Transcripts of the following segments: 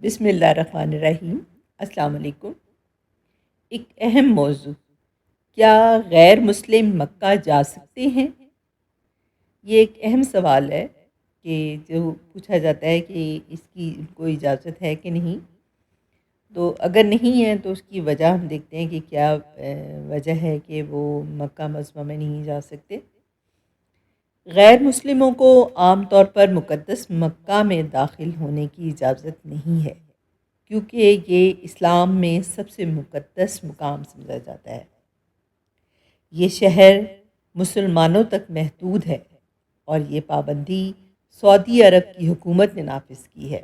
بسم اللہ الرحمن الرحیم۔ السلام علیکم۔ ایک اہم موضوع، کیا غیر مسلم مکہ جا سکتے ہیں؟ یہ ایک اہم سوال ہے کہ جو پوچھا جاتا ہے کہ اس کی کوئی اجازت ہے کہ نہیں۔ تو اگر نہیں ہے تو اس کی وجہ ہم دیکھتے ہیں کہ کیا وجہ ہے کہ وہ مکہ معظمہ میں نہیں جا سکتے۔ غیر مسلموں کو عام طور پر مقدس مکہ میں داخل ہونے کی اجازت نہیں ہے، کیونکہ یہ اسلام میں سب سے مقدس مقام سمجھا جاتا ہے۔ یہ شہر مسلمانوں تک محدود ہے اور یہ پابندی سعودی عرب کی حکومت نے نافذ کی ہے۔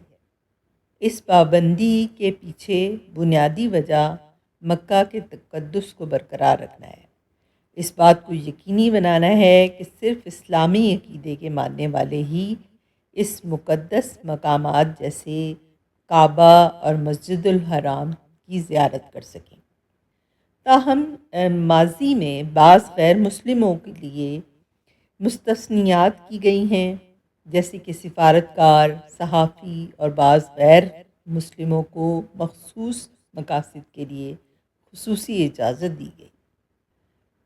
اس پابندی کے پیچھے بنیادی وجہ مکہ کے تقدس کو برقرار رکھنا ہے۔ اس بات کو یقینی بنانا ہے کہ صرف اسلامی عقیدے کے ماننے والے ہی اس مقدس مقامات جیسے کعبہ اور مسجد الحرام کی زیارت کر سکیں۔ تاہم ماضی میں بعض غیر مسلموں کے لیے مستثنیات کی گئی ہیں، جیسے کہ سفارتکار، صحافی اور بعض غیر مسلموں کو مخصوص مقاصد کے لیے خصوصی اجازت دی گئی۔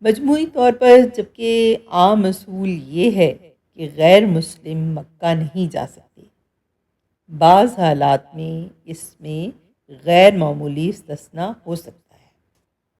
مجموعی طور پر جبکہ عام اصول یہ ہے کہ غیر مسلم مکہ نہیں جا سکتے، بعض حالات میں اس میں غیر معمولی استثناء ہو سکتا ہے۔